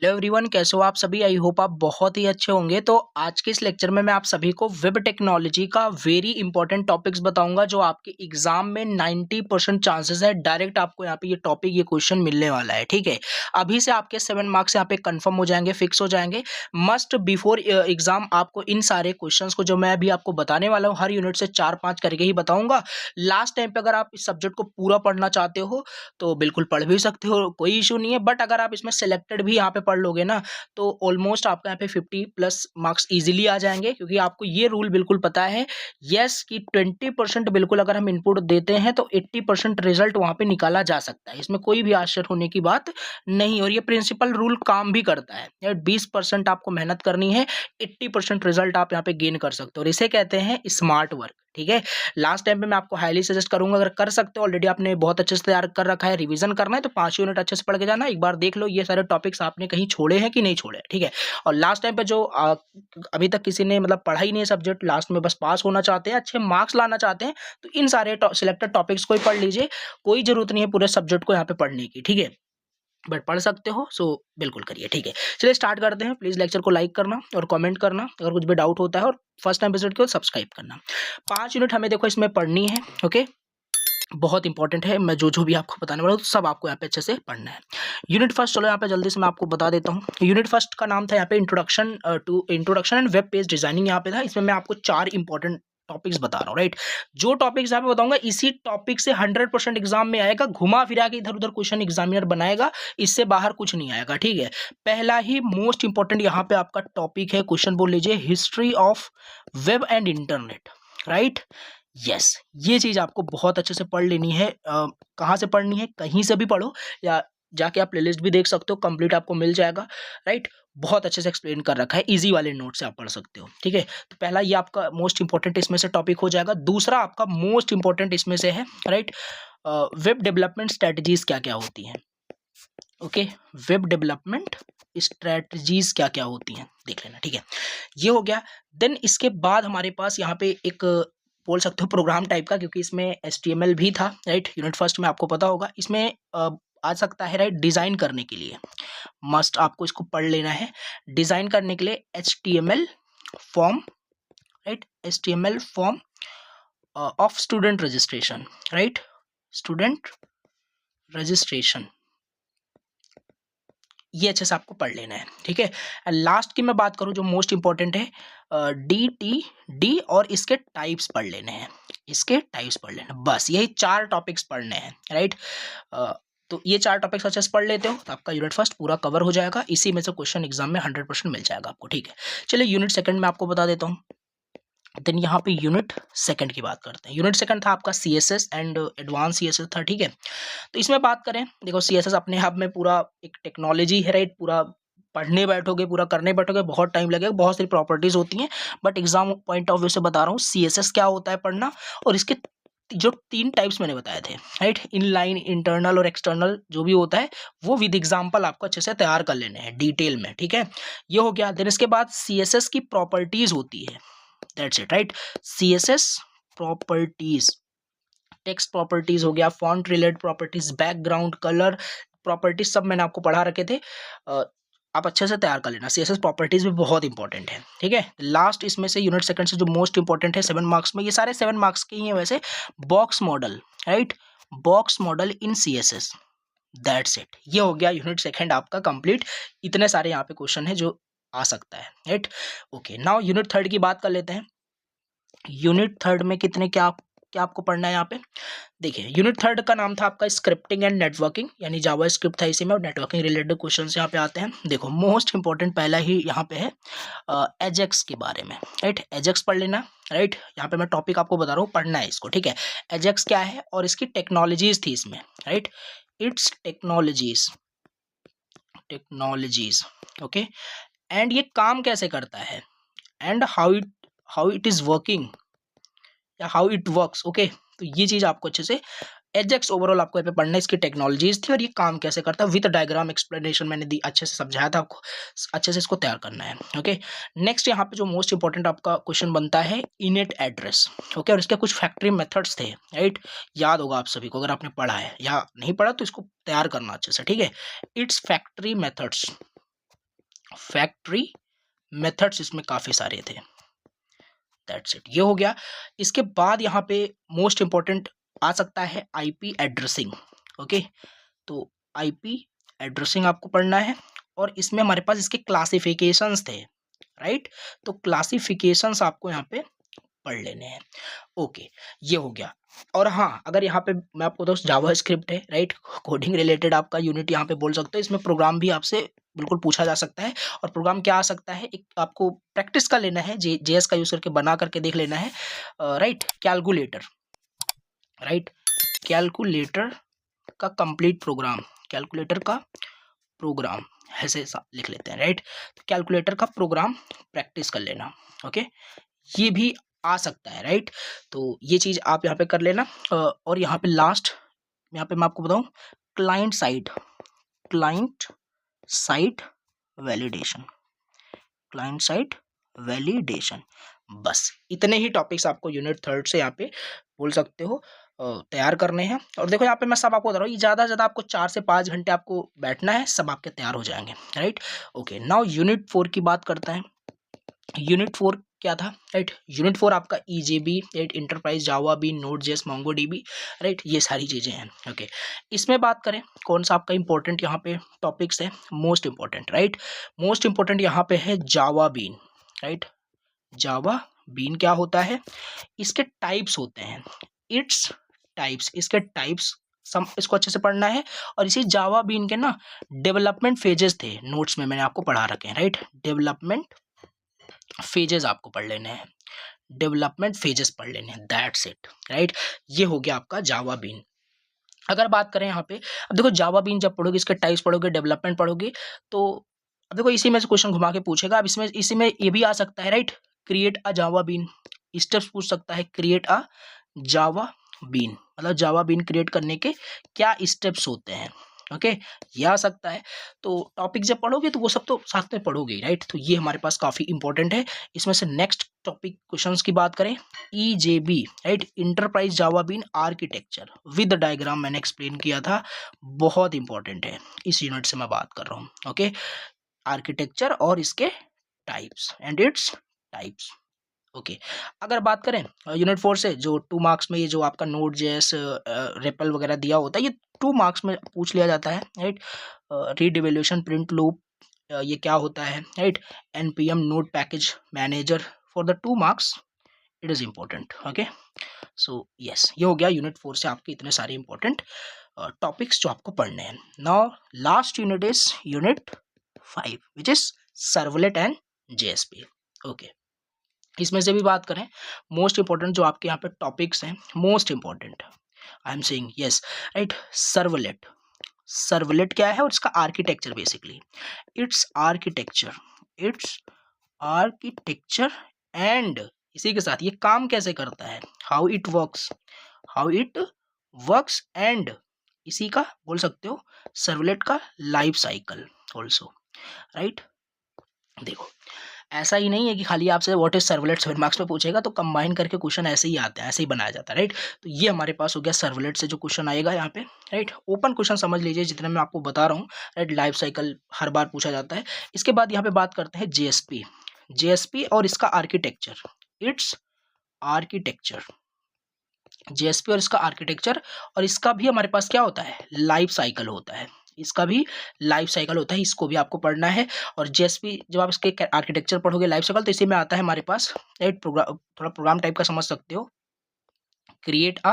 Hello everyone, कैसे हो आप सभी। आई होप आप बहुत ही अच्छे होंगे। तो आज के इस लेक्चर में मैं आप सभी को वेब टेक्नोलॉजी का वेरी इंपॉर्टेंट टॉपिक्स बताऊंगा जो आपके एग्जाम में 90% चांसेस है डायरेक्ट आपको यहाँ पे ये टॉपिक ये क्वेश्चन मिलने वाला है। ठीक है, अभी से आपके 7 मार्क्स यहाँ पे कंफर्म हो जाएंगे, फिक्स हो जाएंगे। मस्ट बिफोर एग्जाम आपको इन सारे क्वेश्चन को जो मैं अभी आपको बताने वाला हूँ हर यूनिट से 4-5 करके ही बताऊंगा। लास्ट टाइम पे अगर आप इस सब्जेक्ट को पूरा पढ़ना चाहते हो तो बिल्कुल पढ़ भी सकते हो, कोई इशू नहीं है। बट अगर आप इसमें सिलेक्टेड भी यहाँ पे पढ़ लोगे ना तो ऑलमोस्ट आपका यहाँ पे 50+ मार्क्स इजीली आ जाएंगे, क्योंकि आपको ये रूल बिल्कुल पता है यस कि 20% बिल्कुल अगर हम इनपुट देते हैं तो 80% रिजल्ट वहाँ पे निकाला जा सकता है। इसमें कोई भी आश्चर्य होने की बात नहीं। और ये प्रिंसिपल रूल काम भी करता है। 20% आपको मेहनत करनी है, 80% रिजल्ट आप यहाँ पे गेन कर सकते हो, और इसे कहते हैं स्मार्ट वर्क। ठीक है, लास्ट टाइम पे मैं आपको हाईली सजेस्ट करूंगा, अगर कर सकते हो ऑलरेडी आपने बहुत अच्छे से तैयार कर रखा है, रिवीजन करना है तो 5 यूनिट अच्छे से पढ़ के जाना। एक बार देख लो ये सारे टॉपिक्स आपने कहीं छोड़े हैं कि नहीं छोड़े। ठीक है, और लास्ट टाइम पे जो अभी तक किसी ने मतलब पढ़ा ही नहीं सब्जेक्ट, लास्ट में बस पास होना चाहते हैं, अच्छे मार्क्स लाना चाहते हैं, तो इन सारे सिलेक्टेड टॉपिक्स को ही पढ़ लीजिए। कोई जरूरत नहीं है पूरे सब्जेक्ट को यहाँ पे पढ़ने की। ठीक है, बट पढ़ सकते हो, सो बिल्कुल करिए। ठीक है, चलिए स्टार्ट करते हैं। प्लीज लेक्चर को लाइक करना और कमेंट करना अगर कुछ भी डाउट होता है, और फर्स्ट टाइम विजिट को सब्सक्राइब करना। 5 यूनिट हमें देखो इसमें पढ़नी है। ओके, बहुत इंपॉर्टेंट है। मैं जो जो भी आपको बताने वाला हूँ सब आपको यहाँ पे अच्छे से पढ़ना है। यूनिट फर्स्ट, चलो यहाँ पे जल्दी से मैं आपको बता देता हूँ। यूनिट फर्स्ट का नाम था यहाँ पे introduction and web page designing. यहाँ पे था, इसमें मैं आपको 4 इंपॉर्टेंट टॉपिक्स बता रहा हूँ। राइट, जो टॉपिक्स यहाँ पे बताऊंगा इसी टॉपिक से 100% एग्जाम में आएगा, घुमा फिरा के इधर उधर क्वेश्चन एग्जामिनर बनाएगा, इससे बाहर कुछ नहीं आएगा। ठीक है, पहला ही मोस्ट इंपॉर्टेंट यहाँ पे आपका टॉपिक है, क्वेश्चन बोल लीजिए, history of web and internet. Right, yes, ये चीज आपको बहुत अच्छे से पढ़ लेनी है। कहाँ से पढ़नी है, कहीं से भी पढ़ो, या जाके आप प्लेलिस्ट भी देख सकते हो, कंप्लीट आपको मिल जाएगा। राइट, बहुत अच्छे से एक्सप्लेन कर रखा है, इजी वाले नोट से आप पढ़ सकते हो। ठीक है, तो पहला ये आपका मोस्ट इंपॉर्टेंट इसमें से टॉपिक हो जाएगा। दूसरा आपका मोस्ट इंपॉर्टेंट इसमें से है, राइट, वेब डेवलपमेंट स्ट्रेटजीज क्या क्या होती हैं। ओके, वेब डेवलपमेंट स्ट्रेटजीज क्या क्या होती हैं देख लेना। ठीक है, ये हो गया। देन इसके बाद हमारे पास यहाँ पे एक बोल सकते हो प्रोग्राम टाइप का, क्योंकि इसमें HTML भी था। राइट, यूनिट फर्स्ट में आपको पता होगा इसमें आ सकता है। राइट, डिजाइन करने के लिए मस्ट आपको इसको पढ़ लेना है। डिजाइन करने के लिए HTML form, right, HTML form of student registration. Right, student registration, ये अच्छे से आपको पढ़ लेना है। ठीक है, लास्ट की मैं बात करूं जो मोस्ट इंपॉर्टेंट है, DTD और इसके टाइप्स पढ़ लेने हैं, इसके टाइप्स पढ़ लेना। बस यही 4 टॉपिक्स पढ़ने हैं। राइट, तो ये 4 टॉपिक्स अच्छे से पढ़ लेते हो तो आपका यूनिट फर्स्ट पूरा कवर हो जाएगा। इसी में से क्वेश्चन एग्जाम में 100% मिल जाएगा आपको। ठीक है, चलिए यूनिट सेकंड में आपको बता देता हूँ। देन यहाँ पे यूनिट सेकंड की बात करते हैं। यूनिट सेकंड था आपका CSS एंड एडवांस CSS था। ठीक है, तो इसमें बात करें, देखो CSS अपने आप में पूरा एक टेक्नोलॉजी है। राइट, पूरा पढ़ने बैठोगे, पूरा करने बैठोगे, बहुत टाइम लगेगा, बहुत सारी प्रॉपर्टीज होती हैं। But exam point of view से बता रहा हूँ CSS क्या होता है पढ़ना, और इसके जो 3 टाइप्स मैंने बताए थे। राइट, इनलाइन, इंटरनल और एक्सटर्नल जो भी होता है वो विद एग्जाम्पल आपको अच्छे से तैयार कर लेने हैं डिटेल में। ठीक है, ये हो गया। देन इसके बाद CSS की प्रॉपर्टीज होती है, that's it. Right, CSS properties, text properties हो गया, font related properties, background colour properties, सब मैंने आपको पढ़ा रखे थे। आप अच्छे से तैयार कर लेना। CSS प्रॉपर्टीज भी बहुत इंपॉर्टेंट है। ठीक है, लास्ट इसमें से यूनिट सेकंड से जो मोस्ट इंपॉर्टेंट है 7 मार्क्स में, ये सारे 7 मार्क्स के ही हैं वैसे, box model. Right, box model in CSS, that's it. ये हो गया यूनिट सेकंड आपका कंप्लीट। इतने सारे यहाँ पे क्वेश्चन है जो आ सकता है। Right, okay, now unit third की बात कर लेते हैं। यूनिट थर्ड में कितने क्या क्या आपको पढ़ना है यहाँ पे, देखिए। यूनिट थर्ड का नाम था आपका स्क्रिप्टिंग एंड नेटवर्किंग, यानी जावा स्क्रिप्ट था इसी में, और नेटवर्किंग रिलेटेड क्वेश्चन यहाँ पे आते हैं। देखो मोस्ट इंपॉर्टेंट पहला ही यहाँ पे है एजेक्स के बारे में। राइट, एजेक्स पढ़ लेना। राइट, यहाँ पे मैं टॉपिक आपको बता रहा हूँ, पढ़ना है इसको। ठीक है, एजेक्स क्या है और इसकी टेक्नोलॉजीज थी इसमें। Right, it's technologies, technologies, okay, and ये काम कैसे करता है, and how it is working, या हाउ इट वर्क्स। ओके, तो ये चीज आपको अच्छे से एजेक्स ओवरऑल आपको यहाँ पे पढ़ना है, इसकी टेक्नोलॉजीज थी और ये काम कैसे करता है, विद डायग्राम एक्सप्लेनेशन मैंने दी, अच्छे से समझाया था आपको, अच्छे से इसको तैयार करना है। ओके, नेक्स्ट यहाँ पे जो मोस्ट इंपॉर्टेंट आपका क्वेश्चन बनता है इनिट एड्रेस। ओके, और इसके कुछ फैक्ट्री मेथड्स थे। राइट, याद होगा आप सभी को, अगर आपने पढ़ा है या नहीं पढ़ा तो इसको तैयार करना अच्छे से। ठीक है, it's factory methods, factory methods इसमें काफ़ी सारे थे। दैट्स इट, ये हो गया। इसके बाद यहाँ पे मोस्ट इम्पॉर्टेंट आ सकता है आईपी एड्रेसिंग। ओके, तो आईपी एड्रेसिंग आपको पढ़ना है और इसमें हमारे पास इसके क्लासिफिकेशंस थे, राइट। तो क्लासिफिकेशंस आपको यहाँ पे पढ़ लेने हैं। ओके, ये हो गया। और हाँ, अगर यहाँ पे मैं आपको दोस्त जावा स्क्रिप्ट है, राइट, कोडिंग रिलेटेड आपका यूनिट यहाँ पे बोल सकते हो। इसमें प्रोग्राम भी आपसे बिल्कुल पूछा जा सकता है। और प्रोग्राम क्या आ सकता है, एक आपको प्रैक्टिस का लेना है, जेएस का यूज करके बना करके देख लेना है। राइट, कैलकुलेटर, राइट, कैलकुलेटर का कंप्लीट प्रोग्राम, कैलकुलेटर का प्रोग्राम ऐसे लिख लेते हैं, राइट। तो कैलकुलेटर का प्रोग्राम प्रैक्टिस कर लेना। ओके, ये भी आ सकता है, राइट। तो ये चीज़ आप यहाँ पे कर लेना। और यहाँ पे लास्ट, यहाँ पे मैं आपको बताऊँ, client side, client side validation, client side validation. बस इतने ही टॉपिक्स आपको यूनिट 3 से यहाँ पे बोल सकते हो तैयार करने हैं। और देखो यहाँ पे मैं सब आपको बता रहा हूँ, ये ज़्यादा से ज़्यादा आपको 4 से 5 घंटे आपको बैठना है, सब आपके तैयार हो जाएंगे, राइट। ओके, नाउ यूनिट 4 की बात करते हैं। यूनिट 4 क्या था, राइट। यूनिट 4 आपका EJB, right, enterprise Java bean, node JS, MongoDB, right, ये सारी चीज़ें हैं। ओके, इसमें बात करें कौन सा आपका इंपॉर्टेंट यहाँ पे टॉपिक्स है, most important, right. Most important यहाँ पे है जावा बीन, राइट। जावा बीन क्या होता है, इसके टाइप्स होते हैं, इट्स टाइप्स, इसके टाइप्स सम इसको अच्छे से पढ़ना है। और इसी जावा बीन के ना डेवलपमेंट फेजेस थे, नोट्स में मैंने आपको पढ़ा रखे हैं, राइट। डेवलपमेंट फेजेस आपको पढ़ लेने हैं, डेवलपमेंट फेजेस पढ़ लेने हैं, दैट्स इट, राइट। ये हो गया आपका जावा बीन। अगर बात करें यहाँ पे, अब देखो जावा बीन जब पढ़ोगे, इसके टाइप्स पढ़ोगे, डेवलपमेंट पढ़ोगे, तो अब देखो इसी में से क्वेश्चन घुमा के पूछेगा। अब इसमें इसी में ये भी आ सकता है, right, create a Java bean, steps पूछ सकता है, क्रिएट अ जावा बीन, मतलब जावा बीन क्रिएट करने के क्या स्टेप्स होते हैं। ओके, ये आ सकता है। तो टॉपिक जब पढ़ोगे तो वो सब तो साथ में पढ़ोगे, राइट। तो ये हमारे पास काफ़ी इंपॉर्टेंट है। इसमें से नेक्स्ट टॉपिक क्वेश्चंस की बात करें, EJB, right, enterprise Java bean architecture with diagram, मैंने एक्सप्लेन किया था, बहुत इंपॉर्टेंट है, इस यूनिट से मैं बात कर रहा हूँ। ओके, आर्किटेक्चर और इसके types and its types. Okay, अगर बात करें यूनिट 4 से, जो 2 मार्क्स में ये जो आपका नोड जेएस, रेपल वगैरह दिया होता है, ये 2 मार्क्स में पूछ लिया जाता है, right. Read evaluation, print loop, ये क्या होता है, right. NPM node package manager, for the 2 marks it is important. Okay, so yes, ये हो गया यूनिट 4 से आपके इतने सारे इंपॉर्टेंट टॉपिक्स जो आपको पढ़ने हैं। Now last unit is unit 5 which is servlet and JSP. Okay, इसमें से भी बात करें, मोस्ट इंपॉर्टेंट जो आपके यहाँ पे टॉपिक्स हैं, most important I am saying yes, right. Servlet, servlet क्या है और इसका architecture, basically it's architecture, it's architecture and इसी के साथ ये काम कैसे करता है, how it works, how it works and इसी का बोल सकते हो सर्वलेट का लाइफ साइकिल ऑल्सो, राइट। देखो ऐसा ही नहीं है कि खाली आपसे व्हाट इज सर्वलेट 7 मार्क्स में पूछेगा तो कंबाइन करके क्वेश्चन ऐसे ही आते हैं, ऐसे ही बनाया जाता है, राइट। तो ये हमारे पास हो गया सर्वलेट से जो क्वेश्चन आएगा यहाँ पे, राइट। ओपन क्वेश्चन समझ लीजिए जितने मैं आपको बता रहा हूँ, राइट। लाइफ साइकिल हर बार पूछा जाता है। इसके बाद यहाँ पे बात करते हैं जेएसपी, जेएसपी और इसका आर्किटेक्चर, इट्स आर्किटेक्चर, जेएसपी और इसका आर्किटेक्चर। और इसका भी हमारे पास क्या होता है, लाइफ साइकिल होता है, इसका भी लाइफ साइकिल होता है, इसको भी आपको पढ़ना है। और जेएसपी जब आप इसके आर्किटेक्चर पढ़ोगे, लाइफ साइकिल, तो इसी में आता है हमारे पास, राइट। प्रोग्राम, थोड़ा प्रोग्राम टाइप का समझ सकते हो, क्रिएट अ,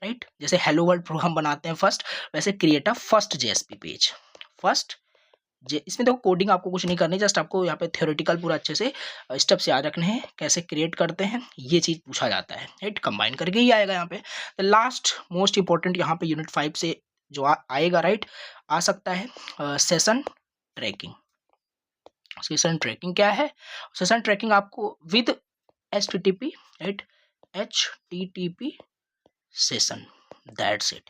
राइट, जैसे हेलो वर्ल्ड प्रोग्राम बनाते हैं फर्स्ट, वैसे create a first JSP page, first इसमें देखो कोडिंग आपको कुछ नहीं करनी, जस्ट आपको यहाँ पे थ्योरेटिकल पूरा अच्छे से स्टेप्स याद रखने हैं, कैसे क्रिएट करते हैं, ये चीज़ पूछा जाता है, राइट। कंबाइन करके ही आएगा यहाँ पे। द लास्ट मोस्ट इंपॉर्टेंट यहाँ पे यूनिट 5 से जो आएगा, राइट, आ सकता है सेशन ट्रैकिंग। सेशन ट्रैकिंग क्या है, सेशन ट्रैकिंग आपको with HTTP, right, HTTP session, that's it.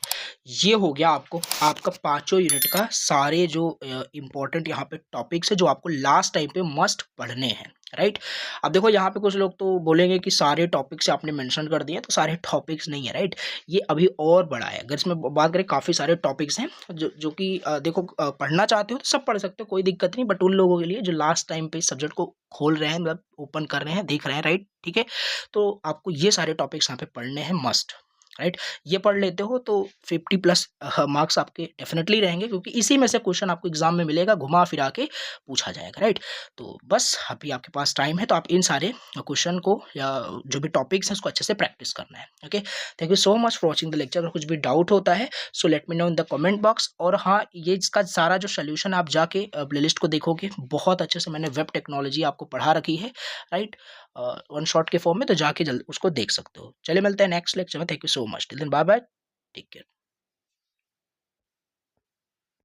ये हो गया आपको आपका पाँचों यूनिट का सारे जो इम्पोर्टेंट यहाँ पे टॉपिक्स है जो आपको लास्ट टाइम पे मस्ट पढ़ने हैं, राइट। अब देखो यहाँ पे कुछ लोग तो बोलेंगे कि सारे टॉपिक्स आपने मेंशन कर दिए, तो सारे टॉपिक्स नहीं है, राइट। ये अभी और बड़ा है। अगर इसमें बात करें काफ़ी सारे टॉपिक्स हैं जो जो कि देखो पढ़ना चाहते हो तो सब पढ़ सकते हो, कोई दिक्कत नहीं। बट उन लोगों के लिए जो लास्ट टाइम पे सब्जेक्ट को खोल रहे हैं, मतलब ओपन कर रहे हैं, देख रहे हैं, राइट, ठीक है। तो आपको ये सारे टॉपिक्स यहाँ पे पढ़ने हैं मस्ट, राइट। ये पढ़ लेते हो तो 50 प्लस मार्क्स आपके डेफिनेटली रहेंगे, क्योंकि इसी में से क्वेश्चन आपको एग्जाम में मिलेगा, घुमा फिरा के पूछा जाएगा, राइट। तो बस अभी आपके पास टाइम है, तो आप इन सारे क्वेश्चन को या जो भी टॉपिक्स हैं उसको अच्छे से प्रैक्टिस करना है। Okay, thank you so much for watching the lecture. अगर कुछ भी डाउट होता है so let me know in the comment box. और हाँ, ये इसका सारा जो सोल्यूशन आप जाके प्लेलिस्ट को देखोगे, बहुत अच्छे से मैंने वेब टेक्नोलॉजी आपको पढ़ा रखी है, राइट, वन शॉट के फॉर्म में, तो जाके जल्द उसको देख सकते हो। चलिए मिलते हैं नेक्स्ट लेक्चर में। Thank you so much. Till then bye bye, take care.